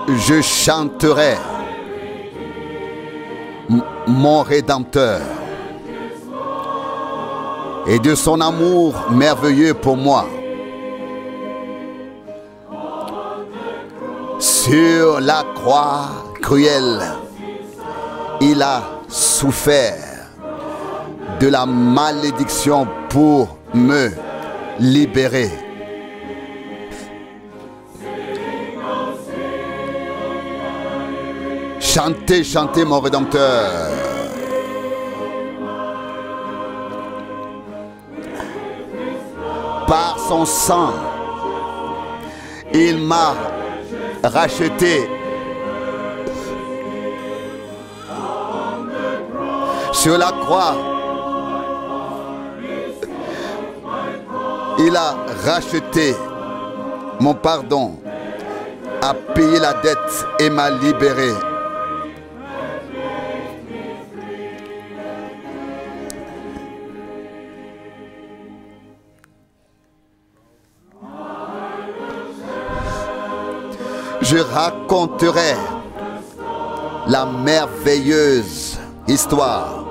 Je chanterai mon Rédempteur et de son amour merveilleux pour moi. Sur la croix cruelle, il a souffert de la malédiction pour me libérer. Chantez, chantez mon Rédempteur. Par son sang, il m'a racheté. Sur la croix, il a racheté mon pardon, a payé la dette et m'a libéré. Je raconterai la merveilleuse histoire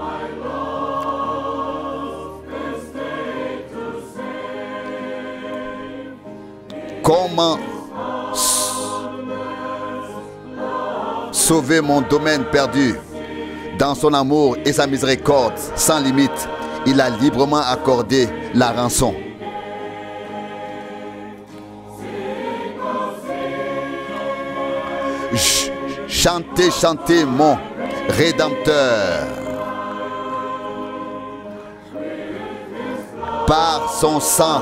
comment sauver mon domaine perdu. Dans son amour et sa miséricorde sans limite, il a librement accordé la rançon. Chantez, chantez mon Rédempteur. Par son sang,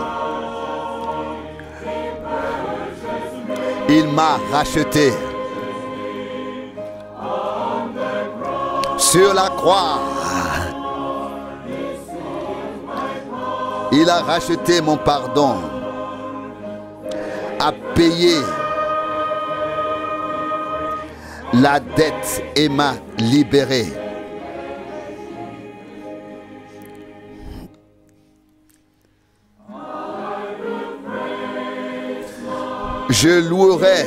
il m'a racheté. Sur la croix, il a racheté mon pardon, a payé la dette et m'a libéré. Je louerai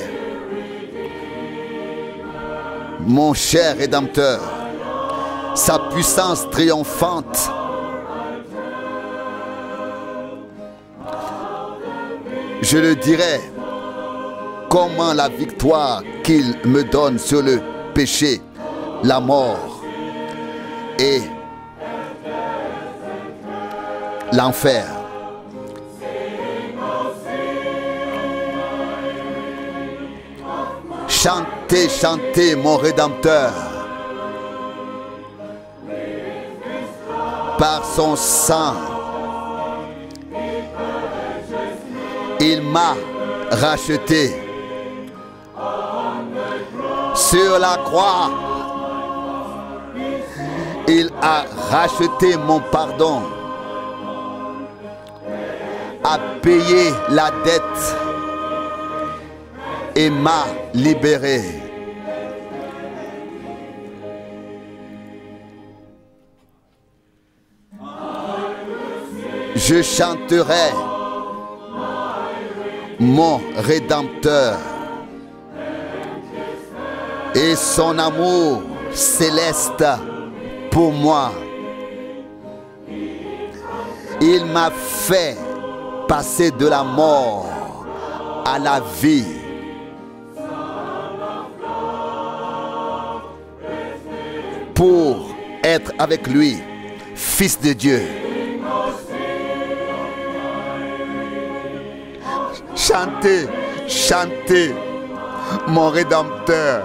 mon cher Rédempteur, sa puissance triomphante. Je le dirai, comment la victoire qu'il me donne sur le péché, la mort et l'enfer. Chantez, chantez mon Rédempteur. Par son sang, il m'a racheté. Sur la croix, il a racheté mon pardon, a payé la dette et m'a libéré. Je chanterai mon Rédempteur et son amour céleste pour moi. Il m'a fait passer de la mort à la vie. Pour être avec lui, Fils de Dieu. Chantez, chantez mon Rédempteur.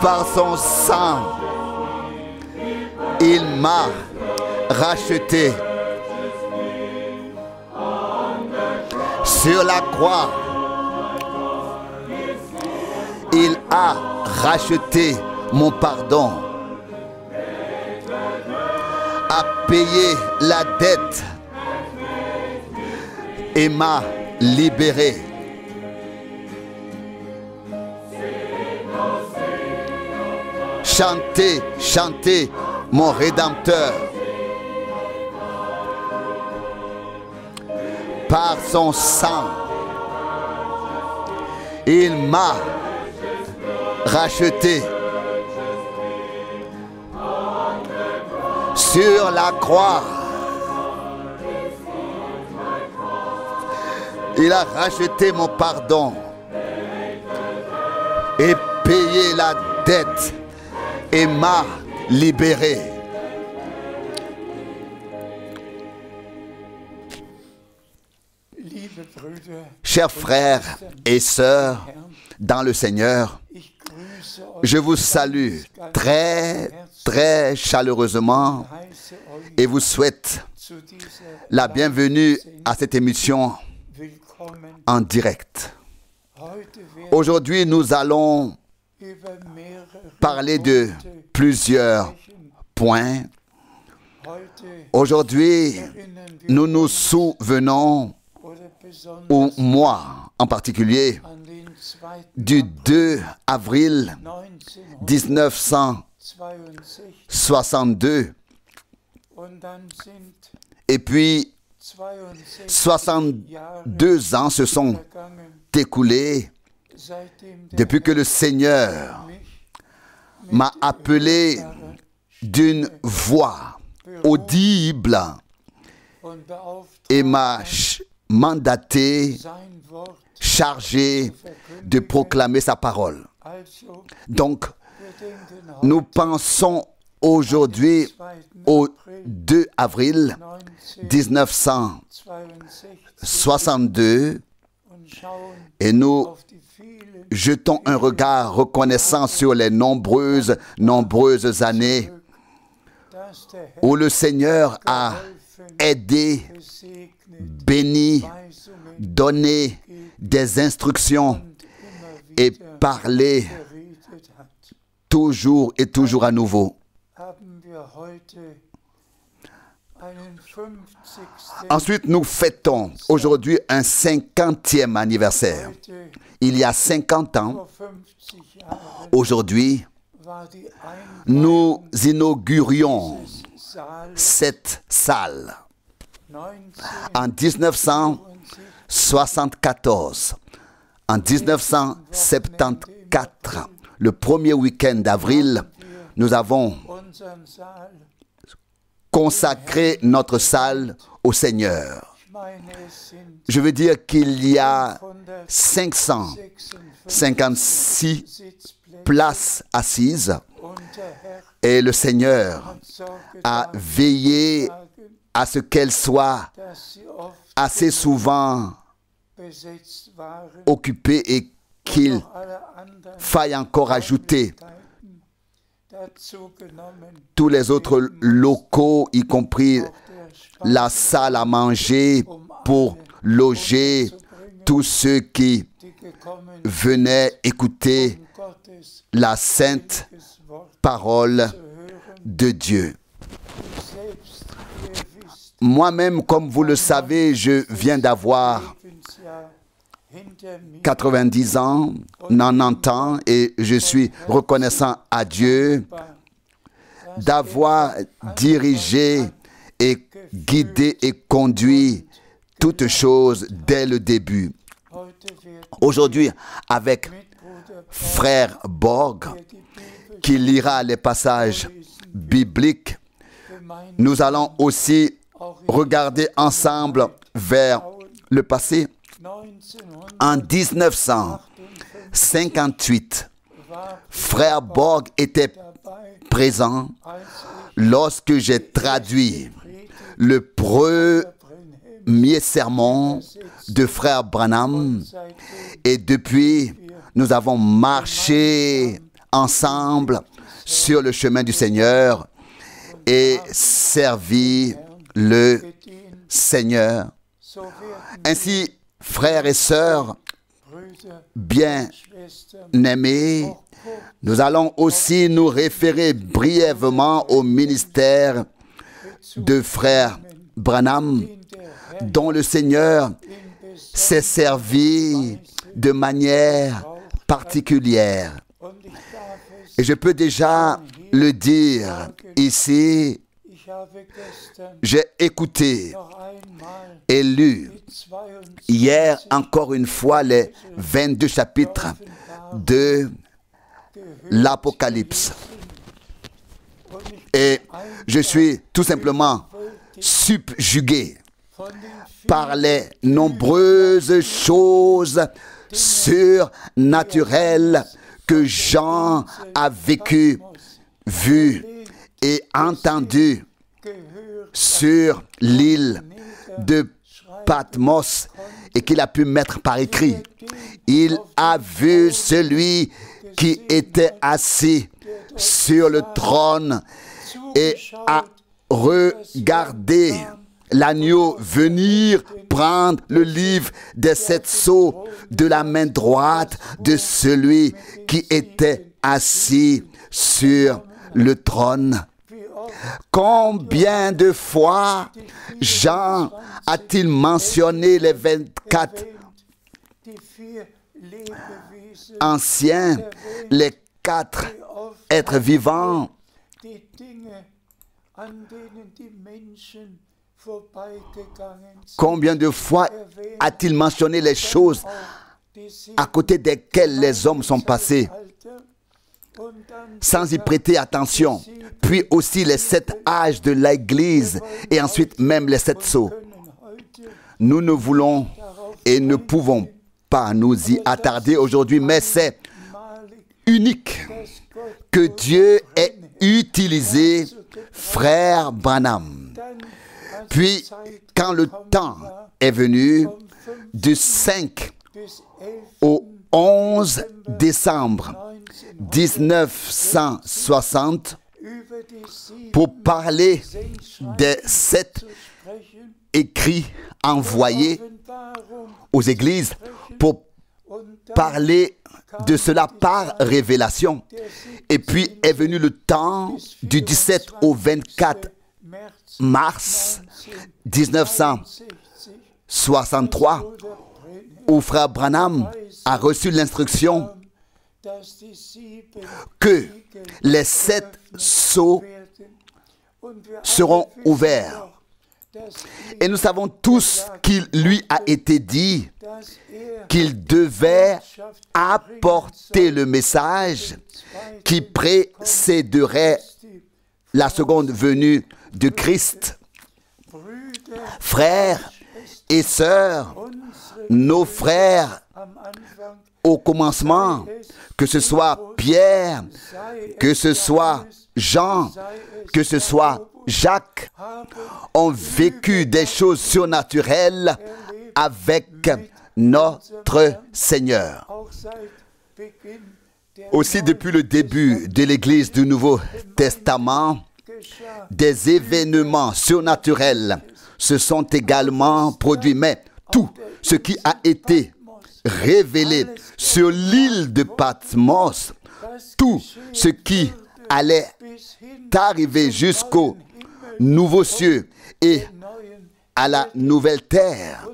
Par son sang, il m'a racheté. Sur la croix, il a racheté mon pardon, a payé la dette et m'a libéré. Chantez, chantez mon Rédempteur. Par son sang, Il m'a racheté sur la croix. Il a racheté mon pardon et payé la dette et m'a libéré. Chers frères et sœurs dans le Seigneur, je vous salue très, très chaleureusement et vous souhaite la bienvenue à cette émission en direct. Aujourd'hui, nous allons parler de plusieurs points. Aujourd'hui, nous nous souvenons, ou moi en particulier, du 2 avril 1962. Et puis, 62 ans se sont écoulés depuis que le Seigneur m'a appelé d'une voix audible et m'a mandaté, chargé de proclamer sa parole. Donc, nous pensons aujourd'hui au 2 avril 1962 et nous jetons un regard reconnaissant sur les nombreuses années où le Seigneur a aidé, béni, donné des instructions et parlé toujours et toujours à nouveau. Ensuite, nous fêtons aujourd'hui un 50e anniversaire. Il y a 50 ans, aujourd'hui, nous inaugurions cette salle. En 1974, en 1974, le premier week-end d'avril, nous avons consacré notre salle au Seigneur. Je veux dire qu'il y a 556 places assises et le Seigneur a veillé à ce qu'elles soient assez souvent occupées et qu'il faille encore ajouter tous les autres locaux, y compris la salle à manger pour loger tous ceux qui venaient écouter la sainte parole de Dieu. Moi-même, comme vous le savez, je viens d'avoir 90 ans, 90 ans, et je suis reconnaissant à Dieu d'avoir dirigé et guidé et conduit toutes choses dès le début. Aujourd'hui, avec frère Borg, qui lira les passages bibliques, nous allons aussi regarder ensemble vers le passé. En 1958, frère Borg était présent lorsque j'ai traduit le premier sermon de frère Branham et depuis, nous avons marché ensemble sur le chemin du Seigneur et servi le Seigneur. Ainsi, frères et sœurs bien-aimés, nous allons aussi nous référer brièvement au ministère de frère Branham, dont le Seigneur s'est servi de manière particulière. Et je peux déjà le dire ici, j'ai écouté et lu hier encore une fois les 22 chapitres de l'Apocalypse. Et je suis tout simplement subjugué par les nombreuses choses surnaturelles que Jean a vécues, vues et entendues sur l'île de Patmos et qu'il a pu mettre par écrit. Il a vu celui qui était assis sur le trône et a regardé l'agneau venir prendre le livre des 7 sceaux de la main droite de celui qui était assis sur le trône. Combien de fois Jean a-t-il mentionné les 24 anciens, les 4 êtres vivants? Combien de fois a-t-il mentionné les choses à côté desquelles les hommes sont passés sans y prêter attention? Puis aussi les 7 âges de l'Église et ensuite même les 7 sceaux. Nous ne voulons et ne pouvons pas nous y attarder aujourd'hui, mais c'est unique que Dieu ait utilisé frère Branham. Puis, quand le temps est venu, du 5 au 11 décembre 1960, pour parler des 7 écrits envoyés aux églises, pour parler de cela par révélation. Et puis est venu le temps du 17 au 24 mars 1963, où frère Branham a reçu l'instruction que les 7 sceaux seront ouverts. Et nous savons tous qu'il lui a été dit qu'il devait apporter le message qui précéderait la seconde venue de Christ. Frères et sœurs, nos frères au commencement, que ce soit Pierre, que ce soit Jean, que ce soit Jacques, ont vécu des choses surnaturelles avec notre Seigneur. Aussi, depuis le début de l'Église du Nouveau Testament, des événements surnaturels se sont également produits. Mais tout ce qui a été révélé sur l'île de Patmos, tout ce qui allait arriver jusqu'aux nouveaux cieux et à la nouvelle terre,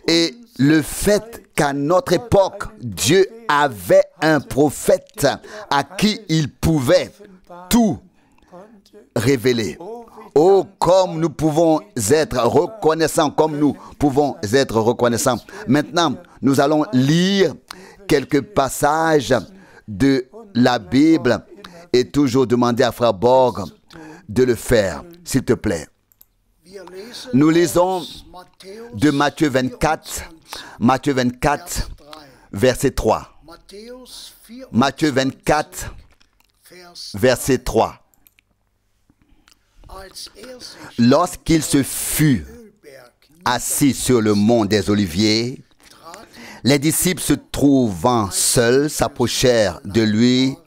et le fait qu'à notre époque, Dieu avait un prophète à qui il pouvait tout révéler. Oh, comme nous pouvons être reconnaissants, comme nous pouvons être reconnaissants. Maintenant, nous allons lire quelques passages de la Bible et toujours demander à Frère Borg de le faire, s'il te plaît. Nous lisons de Matthieu 24, verset 3. Matthieu 24, verset 3. Lorsqu'il se fut assis sur le mont des Oliviers, les disciples se trouvant seuls s'approchèrent de lui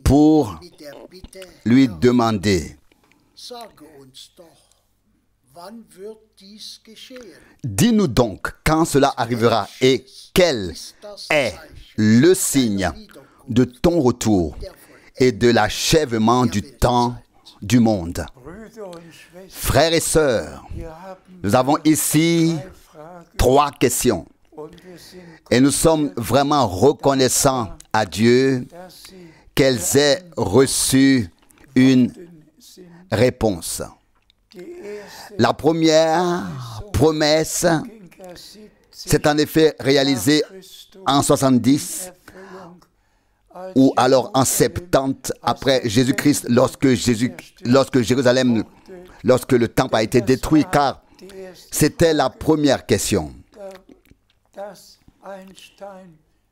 pour lui demander: dis-nous donc quand cela arrivera et quel est le signe de ton retour et de l'achèvement du temps du monde. Frères et sœurs, nous avons ici 3 questions et nous sommes vraiment reconnaissants à Dieu qu'elles aient reçu une réponse. La première promesse s'est en effet réalisée en 70 ou alors en 70 après Jésus-Christ, lorsque le temple a été détruit, car c'était la première question.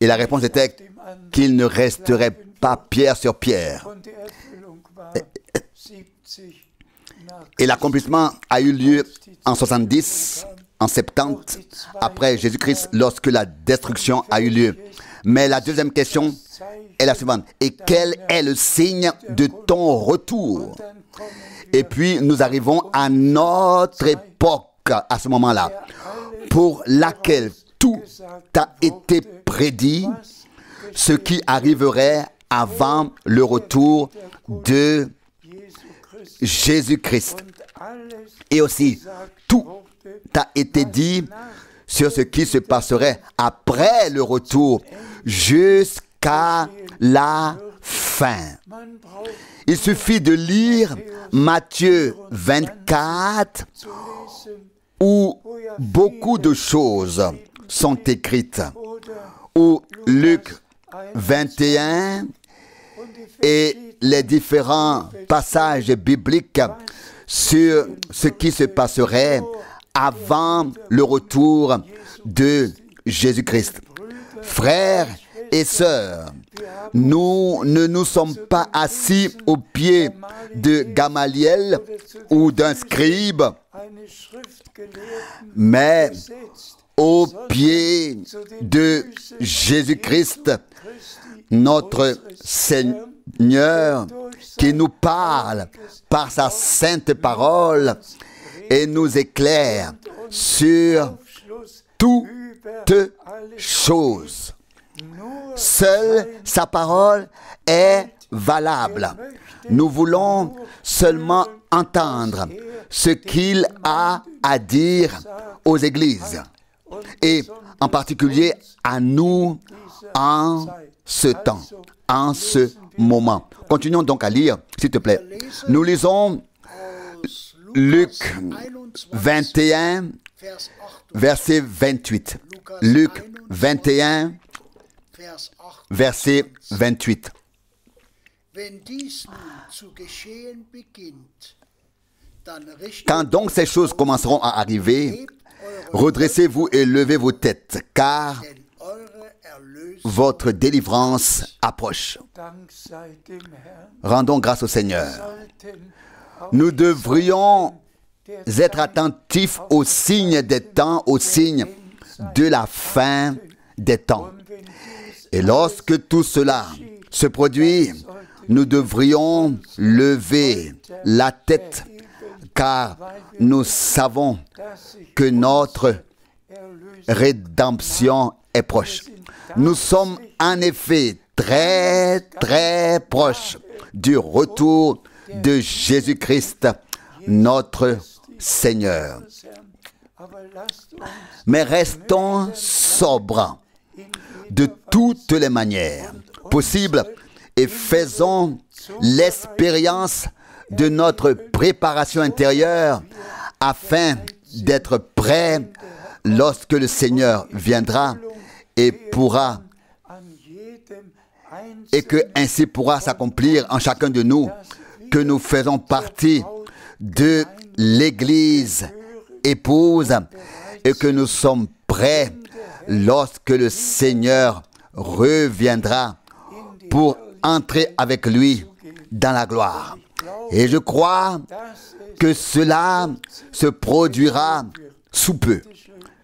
Et la réponse était qu'il ne resterait pas pierre sur pierre. Et l'accomplissement a eu lieu en 70, en 70, après Jésus-Christ, lorsque la destruction a eu lieu. Mais la deuxième question est la suivante. Et quel est le signe de ton retour? Et puis nous arrivons à notre époque, à ce moment-là, pour laquelle tout a été prédit, ce qui arriverait avant le retour de Jésus-Christ. Et aussi, tout a été dit sur ce qui se passerait après le retour jusqu'à la fin. Il suffit de lire Matthieu 24 où beaucoup de choses sont écrites, ou Luc 21 et les différents passages bibliques sur ce qui se passerait avant le retour de Jésus-Christ. Frères et sœurs, nous ne nous sommes pas assis au pied de Gamaliel ou d'un scribe, mais au pied de Jésus-Christ, notre Seigneur, qui nous parle par sa sainte parole et nous éclaire sur toutes choses. Seule sa parole est valable. Nous voulons seulement entendre ce qu'il a à dire aux églises, et en particulier à nous en ce temps, en ce moment. Continuons donc à lire, s'il te plaît. Nous lisons Luc 21, verset 28. Luc 21, verset 28. Quand donc ces choses commenceront à arriver, redressez-vous et levez vos têtes, car votre délivrance approche. Rendons grâce au Seigneur. Nous devrions être attentifs aux signes des temps, aux signes de la fin des temps. Et lorsque tout cela se produit, nous devrions lever la tête, car nous savons que notre rédemption est proche. Nous sommes en effet très, très proches du retour de Jésus-Christ, notre Seigneur. Mais restons sobres de toutes les manières possibles et faisons l'expérience de notre préparation intérieure afin d'être prêts lorsque le Seigneur viendra et que ainsi pourra s'accomplir en chacun de nous que nous faisons partie de l'Église épouse et que nous sommes prêts lorsque le Seigneur reviendra pour entrer avec lui dans la gloire. Et je crois que cela se produira sous peu.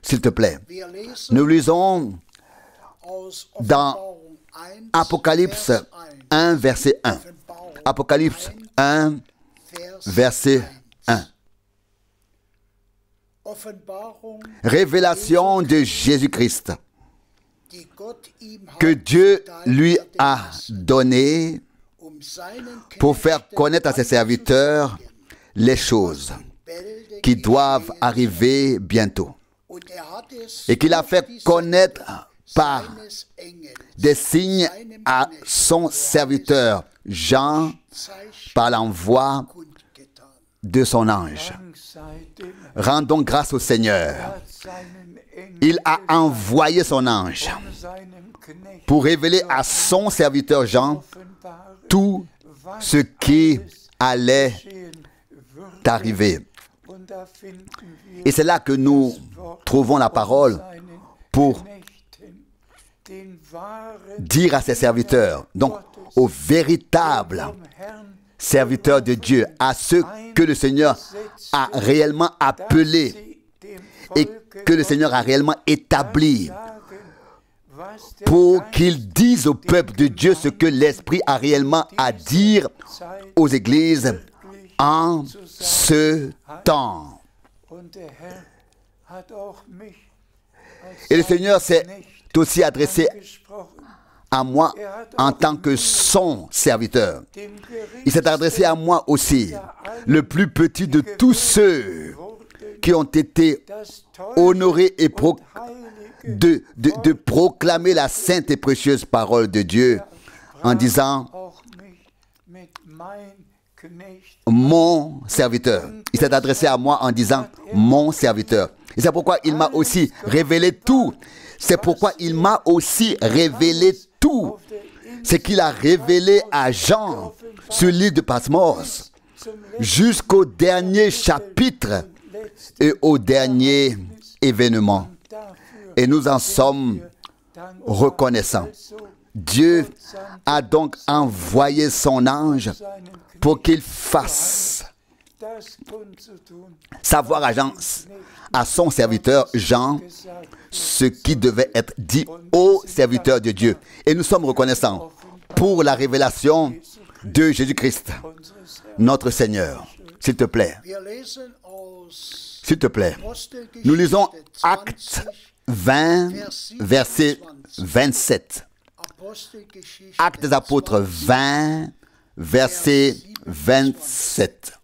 S'il te plaît, nous lisons dans Apocalypse 1, verset 1. Apocalypse 1, verset 1. Révélation de Jésus-Christ que Dieu lui a donné pour faire connaître à ses serviteurs les choses qui doivent arriver bientôt. Et qu'il a fait connaître par des signes à son serviteur Jean par l'envoi de son ange. Rendons grâce au Seigneur. Il a envoyé son ange pour révéler à son serviteur Jean tout ce qui allait arriver. Et c'est là que nous trouvons la parole pour dire à ses serviteurs, donc aux véritables serviteurs de Dieu, à ceux que le Seigneur a réellement appelés et que le Seigneur a réellement établis, pour qu'ils disent au peuple de Dieu ce que l'Esprit a réellement à dire aux églises en ce temps. Et le Seigneur s'est aussi adressé à moi en tant que son serviteur. Il s'est adressé à moi aussi, le plus petit de tous ceux qui ont été honorés et de proclamer la sainte et précieuse parole de Dieu en disant mon serviteur. Il s'est adressé à moi en disant mon serviteur. Et c'est pourquoi il m'a aussi révélé tout. C'est pourquoi il m'a aussi révélé tout. C'est qu'il a révélé à Jean sur l'île de Patmos jusqu'au dernier chapitre et au dernier événement. Et nous en sommes reconnaissants. Dieu a donc envoyé son ange pour qu'il fasse savoir à son serviteur Jean ce qui devait être dit au serviteur de Dieu. Et nous sommes reconnaissants pour la révélation de Jésus-Christ, notre Seigneur. S'il te plaît. S'il te plaît. Nous lisons Actes 20, verset 27. Actes des Apôtres 20, verset 27.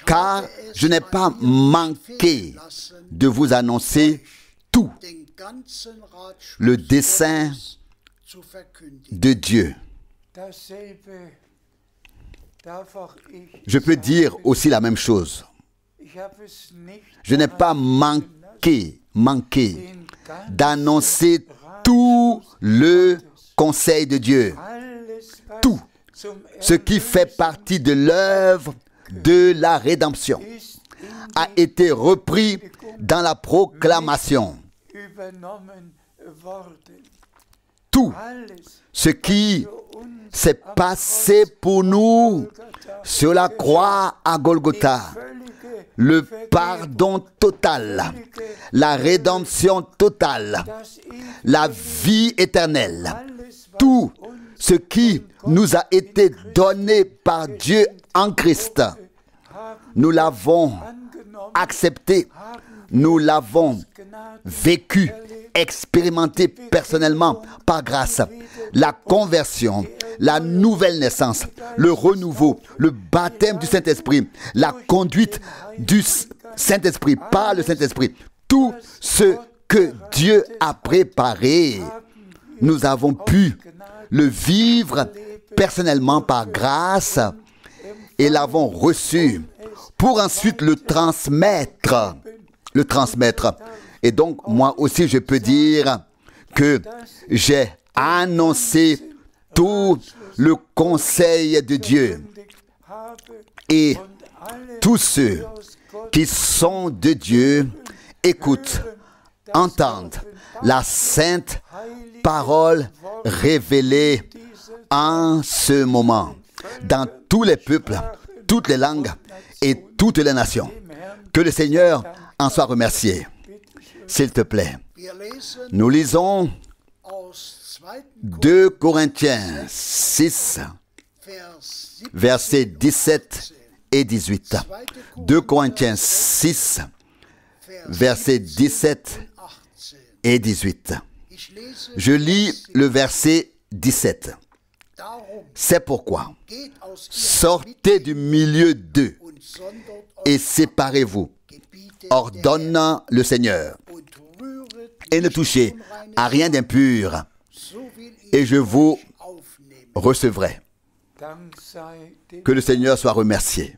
Car je n'ai pas manqué de vous annoncer tout le dessein de Dieu. Je peux dire aussi la même chose. Je n'ai pas manqué d'annoncer tout le conseil de Dieu. Tout ce qui fait partie de l'œuvre de la rédemption a été repris dans la proclamation. Tout ce qui s'est passé pour nous sur la croix à Golgotha, le pardon total, la rédemption totale, la vie éternelle, tout ce qui nous a été donné par Dieu en Christ, nous l'avons accepté, nous l'avons vécu, expérimenté personnellement par grâce. La conversion, la nouvelle naissance, le renouveau, le baptême du Saint-Esprit, la conduite du Saint-Esprit par le Saint-Esprit, tout ce que Dieu a préparé, nous avons pu le vivre personnellement par grâce et l'avons reçu pour ensuite le transmettre. Et donc, moi aussi, je peux dire que j'ai annoncé tout le conseil de Dieu. Et tous ceux qui sont de Dieu écoutent, entendent la sainte parole révélée en ce moment dans tous les peuples, toutes les langues et toutes les nations. Que le Seigneur en soit remercié. S'il te plaît. Nous lisons 2 Corinthiens 6, versets 17 et 18. 2 Corinthiens 6, versets 17 et 18. Je lis le verset 17. C'est pourquoi, sortez du milieu d'eux et séparez-vous, ordonne le Seigneur, et ne touchez à rien d'impur, et je vous recevrai. Que le Seigneur soit remercié.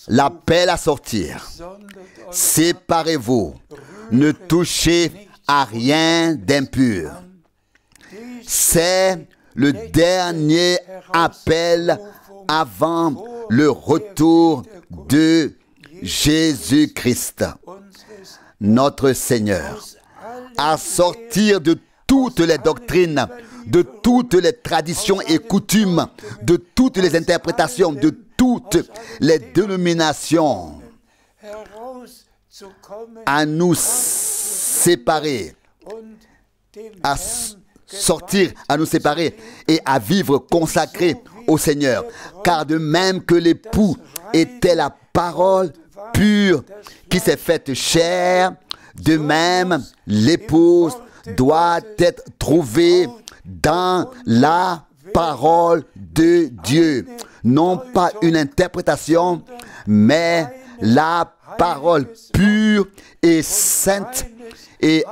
l'appel à sortir. Séparez-vous, ne touchez à rien d'impur. C'est le dernier appel avant le retour de Jésus-Christ, notre Seigneur, à sortir de toutes les doctrines, de toutes les traditions et coutumes, de toutes les interprétations, de toutes les dénominations, à nous séparer, à sortir, à nous séparer et à vivre consacrés au Seigneur. Car de même que l'époux était la parole pure qui s'est faite chair, de même l'épouse doit être trouvée dans la parole de Dieu. Non pas une interprétation, mais la parole pure et sainte et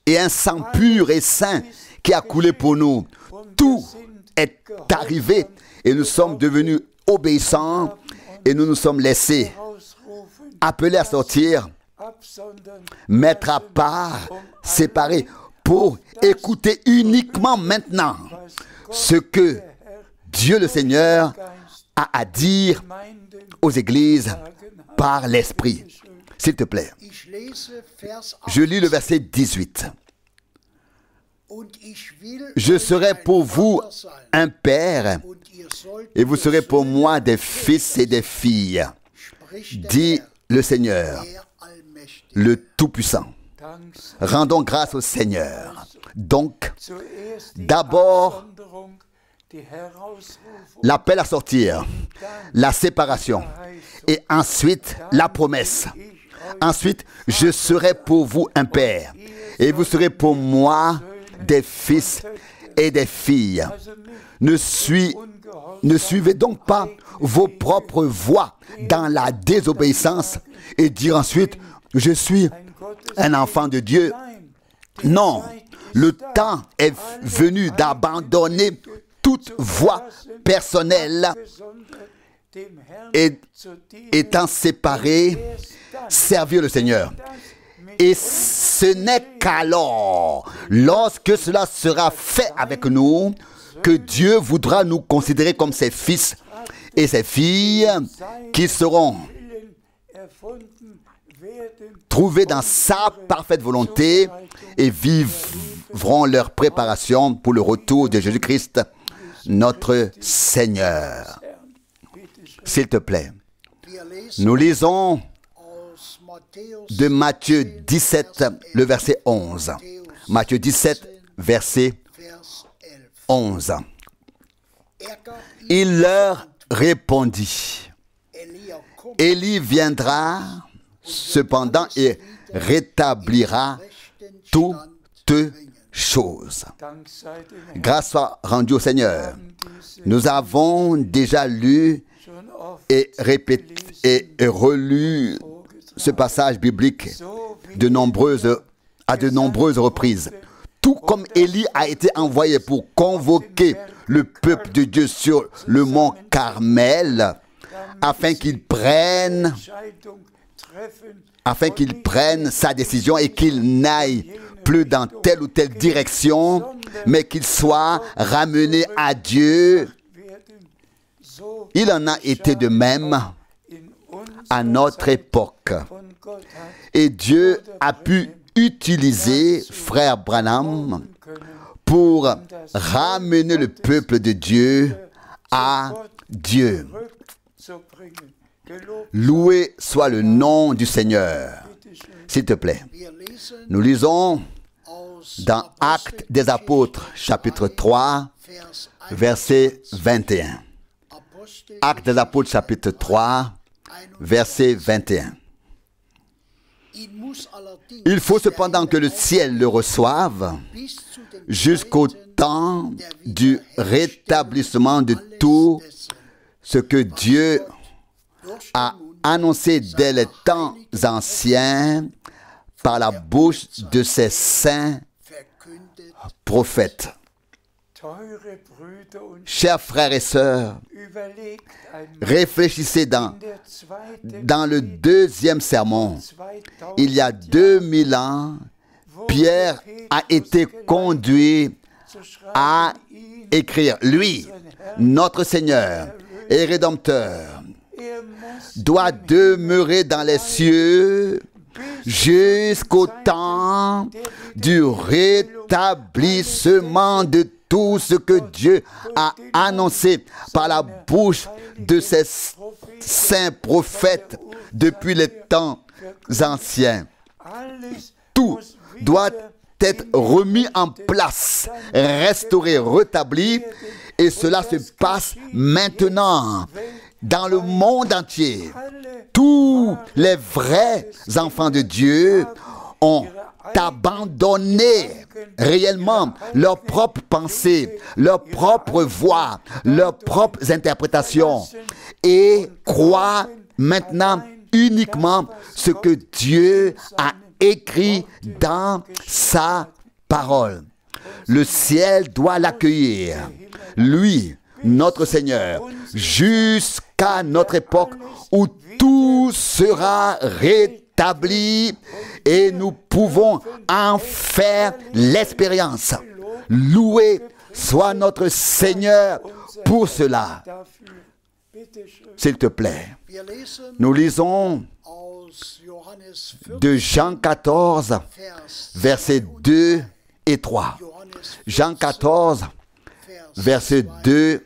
un sang pur et saint qui a coulé pour nous. Tout est arrivé et nous sommes devenus obéissants et nous nous sommes laissés appeler à sortir, mettre à part, séparer, pour écouter uniquement maintenant ce que Dieu le Seigneur a à dire aux églises par l'Esprit. S'il te plaît. Je lis le verset 18. Je serai pour vous un père, et vous serez pour moi des fils et des filles, dit le Seigneur, le Tout-Puissant. Rendons grâce au Seigneur. Donc, d'abord, l'appel à sortir, la séparation, et ensuite la promesse. Ensuite, je serai pour vous un père, et vous serez pour moi des fils et des filles. Ne suivez donc pas vos propres voies dans la désobéissance et dire ensuite, je suis un enfant de Dieu. Non, le temps est venu d'abandonner toute voie personnelle et étant séparé, servir le Seigneur. Et ce n'est qu'alors, lorsque cela sera fait avec nous, que Dieu voudra nous considérer comme ses fils et ses filles qui seront trouvés dans sa parfaite volonté et vivront leur préparation pour le retour de Jésus-Christ, notre Seigneur. S'il te plaît, nous lisons de Matthieu 17, le verset 11. Matthieu 17, verset 11. Il leur répondit, Élie viendra cependant et rétablira toutes choses. Grâce soit rendue au Seigneur. Nous avons déjà lu et répété et relu ce passage biblique à de nombreuses reprises. Tout comme Élie a été envoyé pour convoquer le peuple de Dieu sur le mont Carmel, afin qu'il prenne sa décision et qu'il n'aille plus dans telle ou telle direction, mais qu'il soit ramené à Dieu. Il en a été de même à notre époque. Et Dieu a pu utiliser frère Branham pour ramener le peuple de Dieu à Dieu. Loué soit le nom du Seigneur. S'il te plaît. Nous lisons dans Actes des Apôtres, chapitre 3, verset 21. Actes des Apôtres, chapitre 3, verset 21. Il faut cependant que le ciel le reçoive jusqu'au temps du rétablissement de tout ce que Dieu a annoncé dès les temps anciens par la bouche de ses saints prophètes. Chers frères et sœurs, réfléchissez dans le deuxième sermon. Il y a 2000 ans, Pierre a été conduit à écrire. Lui, notre Seigneur et Rédempteur, doit demeurer dans les cieux jusqu'au temps du rétablissement de tout ce que Dieu a annoncé par la bouche de ses saints prophètes depuis les temps anciens. Tout doit être remis en place, restauré, rétabli, et cela se passe maintenant dans le monde entier. Tous les vrais enfants de Dieu ont abandonné réellement leurs propres pensées, leurs propres voix, leurs propres interprétations et croient maintenant uniquement ce que Dieu a écrit dans sa parole. Le ciel doit l'accueillir, lui, notre Seigneur, jusqu'à notre époque où tout sera rétabli et nous pouvons en faire l'expérience. Loué soit notre Seigneur pour cela. S'il te plaît, nous lisons de Jean 14, versets 2 et 3. Jean 14, versets 2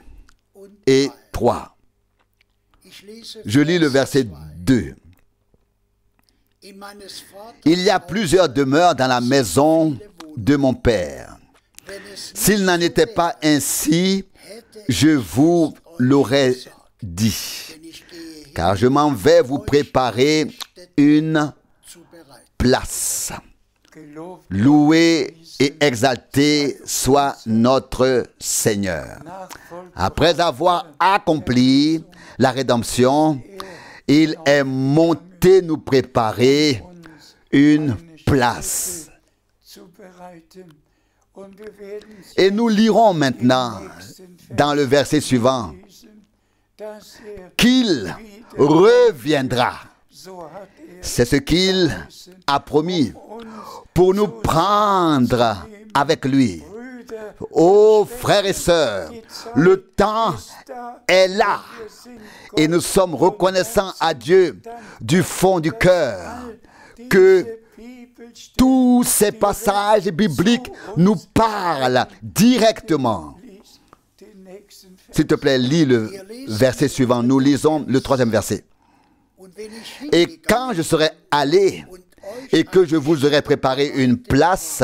et 3. Je lis le verset 2. Il y a plusieurs demeures dans la maison de mon Père. S'il n'en était pas ainsi, je vous l'aurais dit. Car je m'en vais vous préparer une place. Loué et exalté soit notre Seigneur. Après avoir accompli la rédemption, il est monté nous préparer une place. Et nous lirons maintenant dans le verset suivant qu'il reviendra. C'est ce qu'il a promis pour nous prendre avec lui. Oh frères et sœurs, le temps est là et nous sommes reconnaissants à Dieu du fond du cœur que tous ces passages bibliques nous parlent directement. S'il te plaît, lis le verset suivant. Nous lisons le 3e verset. Et quand je serai allé et que je vous aurai préparé une place,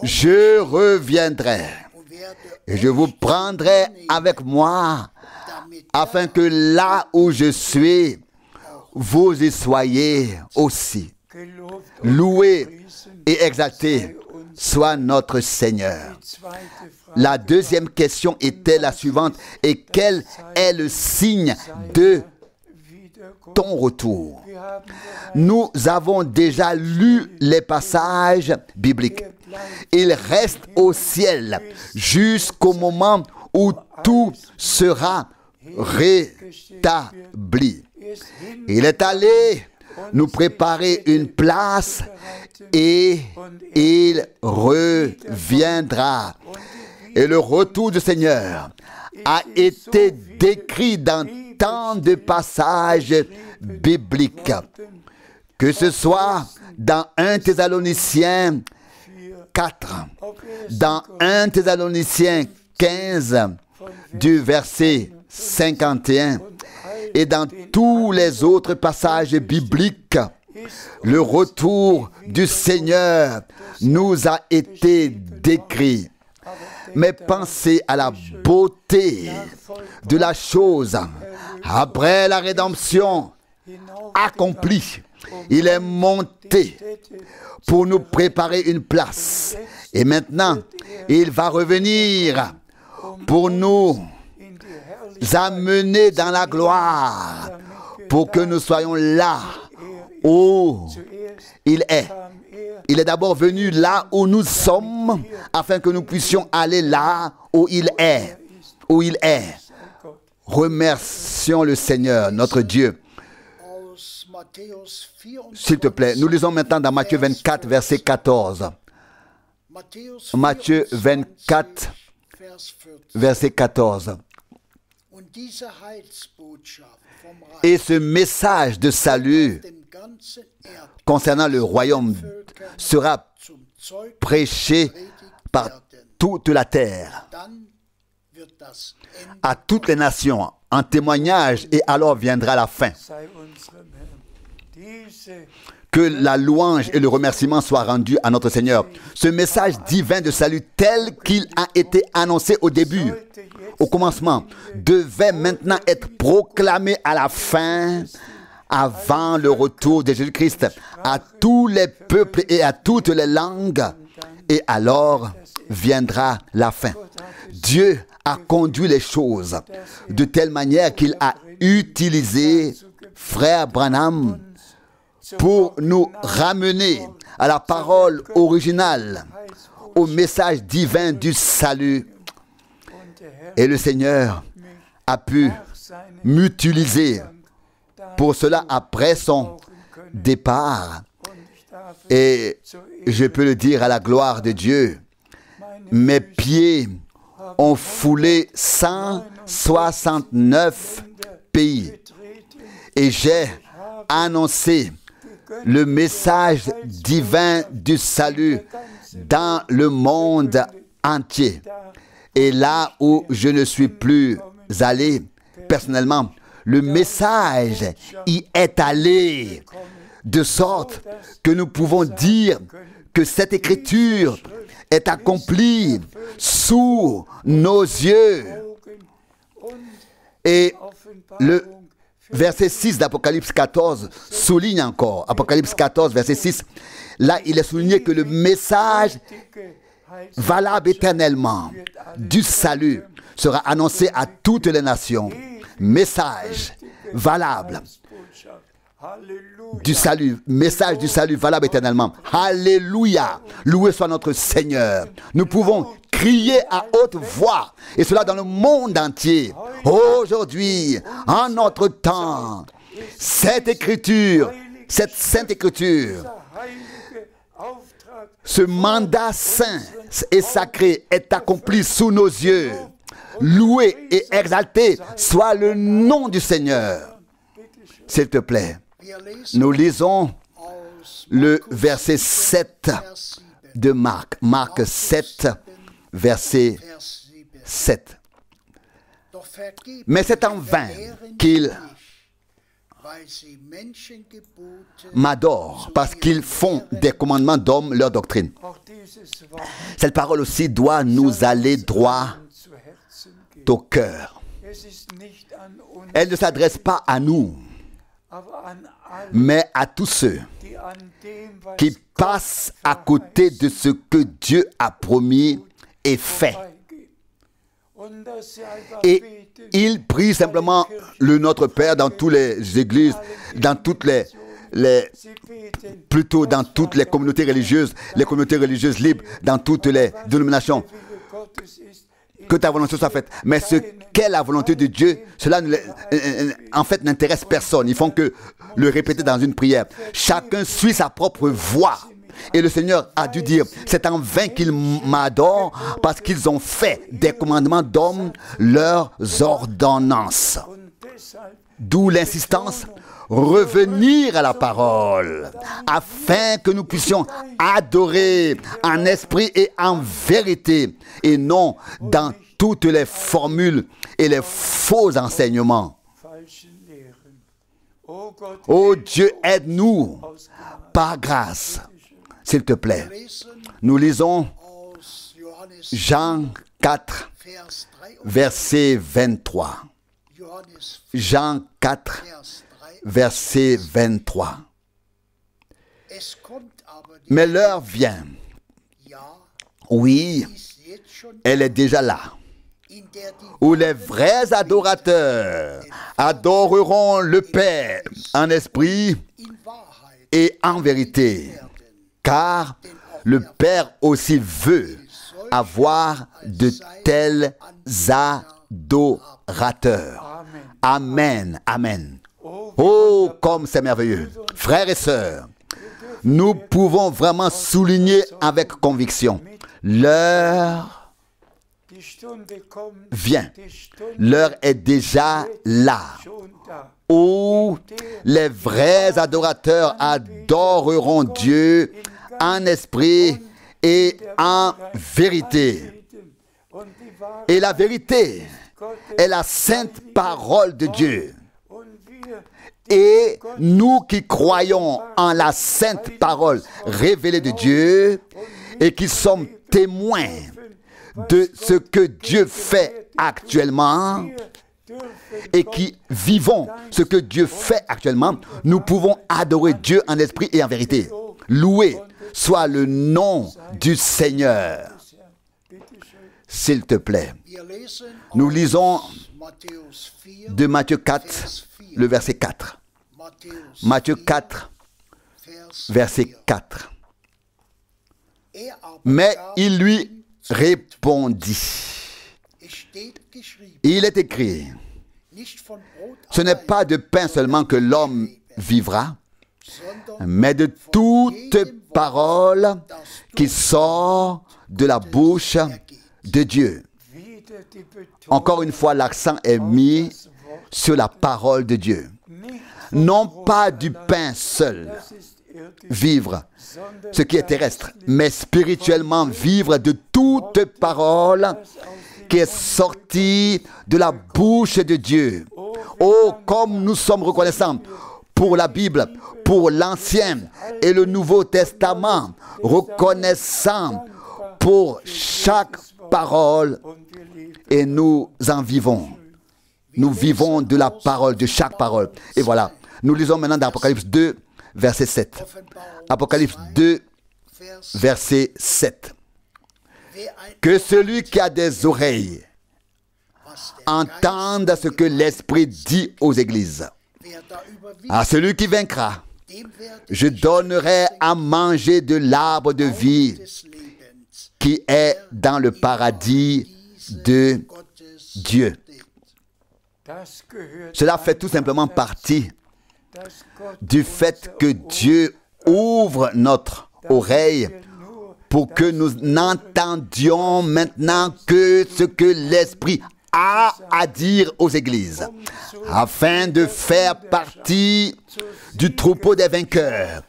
je reviendrai et je vous prendrai avec moi afin que là où je suis, vous y soyez aussi. Loué et exalté soit notre Seigneur. La deuxième question était la suivante. Et quel est le signe de ton retour? Nous avons déjà lu les passages bibliques. Il reste au ciel jusqu'au moment où tout sera rétabli. Il est allé nous préparer une place et il reviendra. Et le retour du Seigneur a été décrit dans tant de passages bibliques, que ce soit dans 1 Thessaloniciens 4, dans 1 Thessaloniciens 15, du verset 51, et dans tous les autres passages bibliques, le retour du Seigneur nous a été décrit. Mais pensez à la beauté de la chose. Après la rédemption accomplie, il est monté pour nous préparer une place. Et maintenant, il va revenir pour nous amener dans la gloire, pour que nous soyons là où il est. Il est d'abord venu là où nous sommes, afin que nous puissions aller là où il est. Où il est. Remercions le Seigneur, notre Dieu. S'il te plaît, nous lisons maintenant dans Matthieu 24, verset 14. Matthieu 24, verset 14. Et ce message de salut concernant le royaume sera prêché par toute la terre, à toutes les nations, en témoignage, et alors viendra la fin. Que la louange et le remerciement soient rendus à notre Seigneur. Ce message divin de salut tel qu'il a été annoncé au début, au commencement, devait maintenant être proclamé à la fin, avant le retour de Jésus-Christ, à tous les peuples et à toutes les langues, et alors viendra la fin. Dieu a conduit les choses de telle manière qu'il a utilisé frère Branham pour nous ramener à la parole originale, au message divin du salut. Et le Seigneur a pu m'utiliser pour cela après son départ. Et je peux le dire à la gloire de Dieu, mes pieds ont foulé 169 pays et j'ai annoncé le message divin du salut dans le monde entier. Et là où je ne suis plus allé, personnellement, le message y est allé, de sorte que nous pouvons dire que cette écriture est accomplie sous nos yeux. Et le verset 6 d'Apocalypse 14 souligne encore, Apocalypse 14, verset 6, là il est souligné que le message valable éternellement du salut sera annoncé à toutes les nations. Message valable du salut, message du salut valable éternellement. Alléluia, loué soit notre Seigneur. Nous pouvons crier à haute voix, et cela dans le monde entier. Aujourd'hui, en notre temps, cette écriture, cette sainte écriture, ce mandat saint et sacré est accompli sous nos yeux. Loué et exalté soit le nom du Seigneur. S'il te plaît, nous lisons le verset 7 de Marc. Marc 7, verset 7. Mais c'est en vain qu'ils m'adorent, parce qu'ils font des commandements d'hommes leur doctrine. Cette parole aussi doit nous aller droit au cœur. Elle ne s'adresse pas à nous, mais à tous ceux qui passent à côté de ce que Dieu a promis et fait. Et il prie simplement le Notre Père dans toutes les églises, dans toutes plutôt dans toutes les communautés religieuses libres, dans toutes les dénominations. Que ta volonté soit faite. Mais ce qu'est la volonté de Dieu, cela en fait n'intéresse personne. Ils font que le répéter dans une prière. Chacun suit sa propre voie. Et le Seigneur a dû dire, c'est en vain qu'ils m'adorent, parce qu'ils ont fait des commandements d'hommes leurs ordonnances. D'où l'insistance, revenir à la parole, afin que nous puissions adorer en esprit et en vérité, et non dans toutes les formules et les faux enseignements. Oh Dieu, aide-nous par grâce, s'il te plaît. Nous lisons Jean 4, verset 23. Jean 4, verset 23. Mais l'heure vient, oui, elle est déjà là, où les vrais adorateurs adoreront le Père en esprit et en vérité. car le Père aussi veut avoir de tels adorateurs. Amen, amen. Oh, comme c'est merveilleux. Frères et sœurs, nous pouvons vraiment souligner avec conviction, l'heure vient, l'heure est déjà là, où les vrais adorateurs adoreront Dieu en esprit et en vérité. Et la vérité est la sainte parole de Dieu. Et nous qui croyons en la sainte parole révélée de Dieu et qui sommes témoins de ce que Dieu fait actuellement et qui vivons ce que Dieu fait actuellement, nous pouvons adorer Dieu en esprit et en vérité. Loué soit le nom du Seigneur. S'il te plaît. Nous lisons de Matthieu 4, le verset 4. Matthieu 4, verset 4. Mais il lui répondit. Il est écrit, ce n'est pas de pain seulement que l'homme vivra, mais de toute parole qui sort de la bouche de Dieu. Encore une fois, l'accent est mis sur la parole de Dieu. Non pas du pain seul, vivre ce qui est terrestre, mais spirituellement vivre de toute parole qui est sortie de la bouche de Dieu. Oh, comme nous sommes reconnaissants pour la Bible, pour l'Ancien et le Nouveau Testament, reconnaissants pour chaque parole, et nous en vivons. Nous vivons de la parole, de chaque parole. Et voilà, nous lisons maintenant dans Apocalypse 2, verset 7. Apocalypse 2, verset 7. Que celui qui a des oreilles entende ce que l'Esprit dit aux églises. À celui qui vaincra, je donnerai à manger de l'arbre de vie qui est dans le paradis de Dieu. Cela fait tout simplement partie du fait que Dieu ouvre notre oreille pour que nous n'entendions maintenant que ce que l'Esprit a à dire aux églises, afin de faire partie du troupeau des vainqueurs,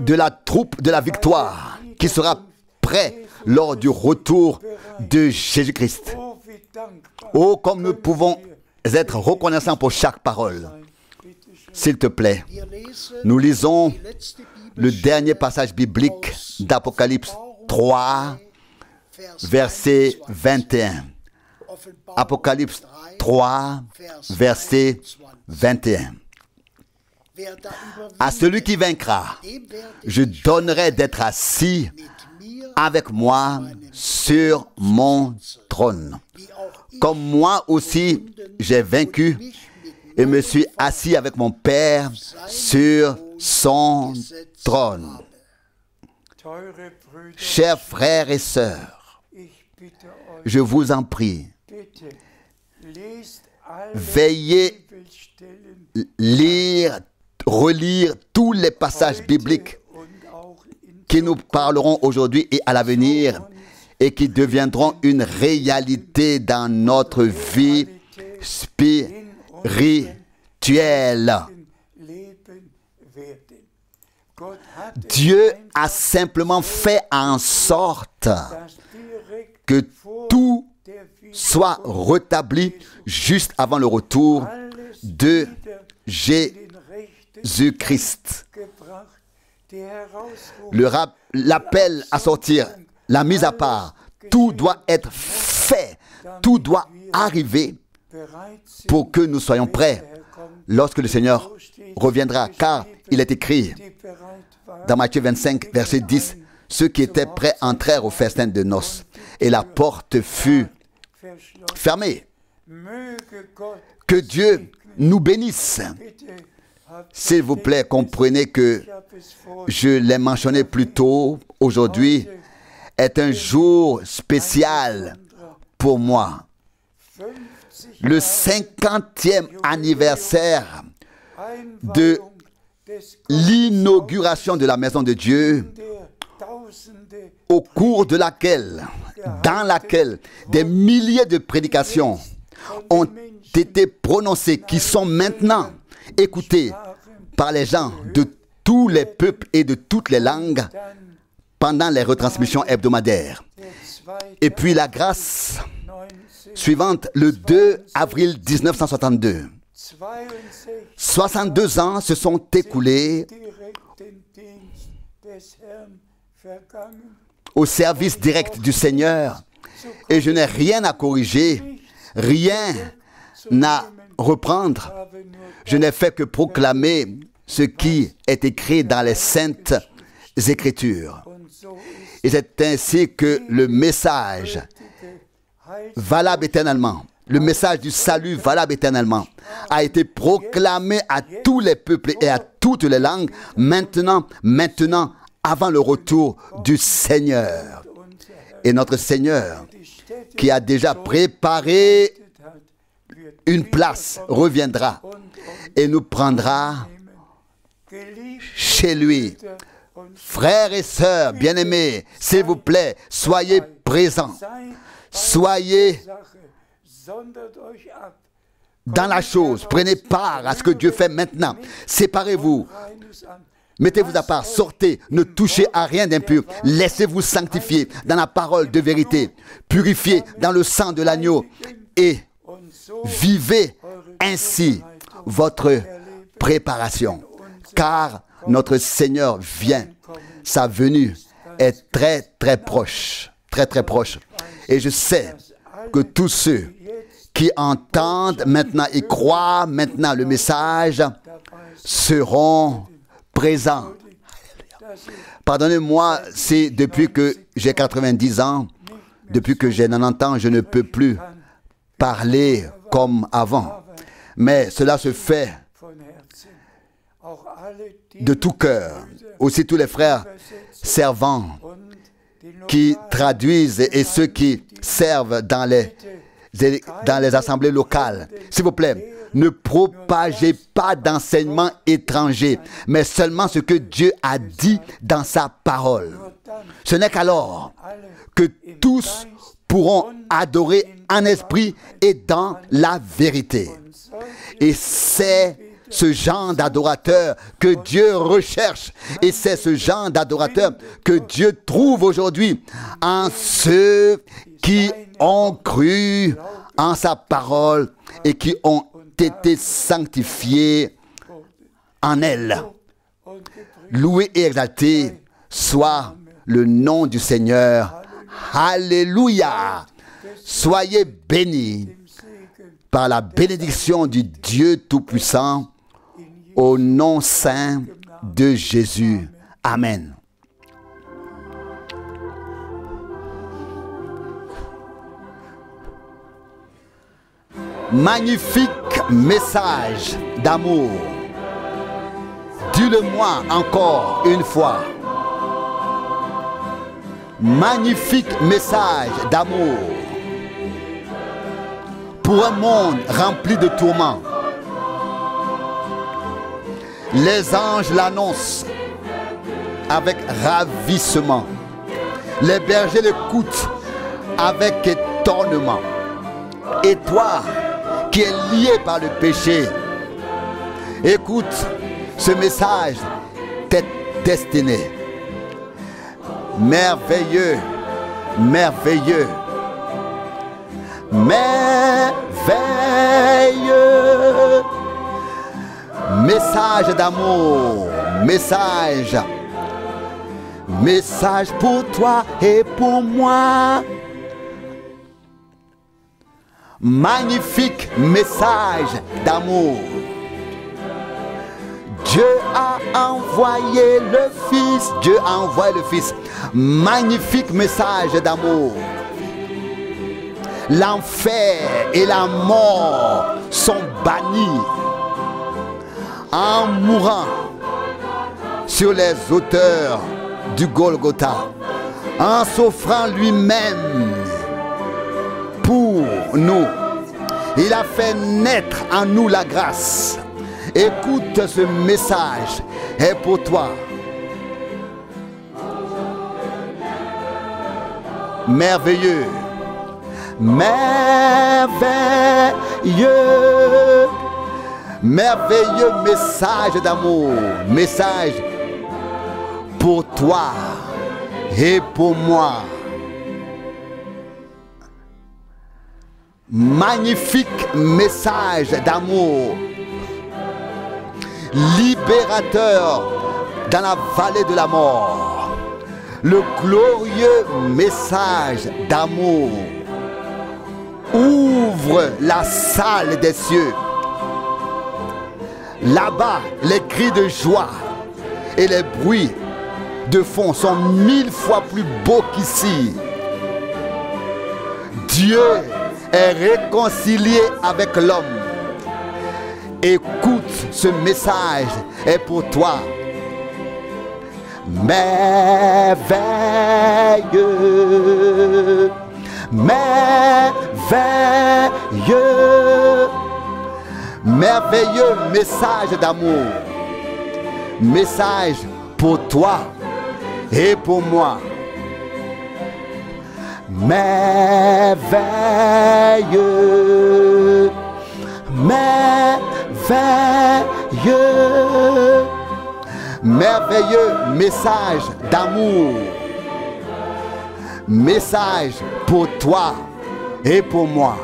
de la troupe de la victoire, qui sera prêt lors du retour de Jésus-Christ. Oh, comme nous pouvons être reconnaissants pour chaque parole. S'il te plaît, nous lisons le dernier passage biblique d'Apocalypse 3, verset 21. Apocalypse 3, verset 21. À celui qui vaincra, je donnerai d'être assis avec moi sur mon trône. Comme moi aussi, j'ai vaincu et me suis assis avec mon Père sur son trône. Chers frères et sœurs, je vous en prie, veillez lire, relire tous les passages bibliques qui nous parleront aujourd'hui et à l'avenir et qui deviendront une réalité dans notre vie spirituelle. Dieu a simplement fait en sorte que tout soit rétabli juste avant le retour de Jésus-Christ. L'appel à sortir, la mise à part, tout doit être fait, tout doit arriver pour que nous soyons prêts lorsque le Seigneur reviendra. Car il est écrit dans Matthieu 25, verset 10, ceux qui étaient prêts entrèrent au festin de noces et la porte fut fermée. Que Dieu nous bénisse. S'il vous plaît, comprenez que je l'ai mentionné plus tôt, aujourd'hui est un jour spécial pour moi. Le 50e anniversaire de l'inauguration de la maison de Dieu, au cours de dans laquelle des milliers de prédications ont été prononcées, qui sont maintenant écoutées par les gens de tous les peuples et de toutes les langues pendant les retransmissions hebdomadaires. Et puis la grâce suivante, le 2 avril 1962. 62 ans se sont écoulés au service direct du Seigneur et je n'ai rien à corriger, rien à reprendre. Je n'ai fait que proclamer ce qui est écrit dans les Saintes Écritures. Et c'est ainsi que le message valable éternellement, le message du salut valable éternellement, a été proclamé à tous les peuples et à toutes les langues, maintenant, avant le retour du Seigneur. Et notre Seigneur, qui a déjà préparé une place, reviendra et nous prendra chez lui. Frères et sœurs bien-aimés, s'il vous plaît, soyez présents. Soyez dans la chose. Prenez part à ce que Dieu fait maintenant. Séparez-vous. Mettez-vous à part. Sortez. Ne touchez à rien d'impur. Laissez-vous sanctifier dans la parole de vérité. Purifiez dans le sang de l'agneau. Et vivez ainsi votre préparation. Car notre Seigneur vient. Sa venue est très, très proche. Très, très proche. Et je sais que tous ceux qui entendent maintenant et croient maintenant le message seront présents. Pardonnez-moi si depuis que j'ai 90 ans, depuis que j'ai 90 ans, je ne peux plus parler comme avant. Mais cela se fait de tout cœur. Aussi tous les frères servants qui traduisent et ceux qui servent dans les assemblées locales. S'il vous plaît, ne propagez pas d'enseignements étrangers, mais seulement ce que Dieu a dit dans sa parole. Ce n'est qu'alors que tous pourront adorer en esprit et dans la vérité. Et c'est ce genre d'adorateur que Dieu recherche. Et c'est ce genre d'adorateur que Dieu trouve aujourd'hui en ceux qui ont cru en sa parole et qui ont été sanctifiés en elle. Loué et exalté soit le nom du Seigneur. Alléluia. Soyez bénis par la bénédiction du Dieu Tout-Puissant au nom saint de Jésus. Amen. Magnifique message d'amour. Dis-le-moi encore une fois. Magnifique message d'amour pour un monde rempli de tourments. Les anges l'annoncent avec ravissement. Les bergers l'écoutent avec étonnement. Et toi, qui es lié par le péché, écoute ce message, t'es destiné. Merveilleux, merveilleux, merveilleux. Message d'amour, message pour toi et pour moi. Magnifique message d'amour. Dieu a envoyé le Fils. Dieu a envoyé le Fils. Magnifique message d'amour. L'enfer et la mort sont bannis en mourant sur les hauteurs du Golgotha, en s'offrant lui-même pour nous. Il a fait naître en nous la grâce. Écoute, ce message est pour toi. Merveilleux, merveilleux, merveilleux message d'amour, message pour toi et pour moi. Magnifique message d'amour, libérateur dans la vallée de la mort. Le glorieux message d'amour ouvre la salle des cieux. Là-bas, les cris de joie et les bruits de fond sont 1000 fois plus beaux qu'ici. Dieu est réconcilié avec l'homme. Écoute, ce message est pour toi. Merveilleux, merveilleux, merveilleux message d'amour, message pour toi et pour moi. Merveilleux, merveilleux, merveilleux message d'amour, message pour toi et pour moi.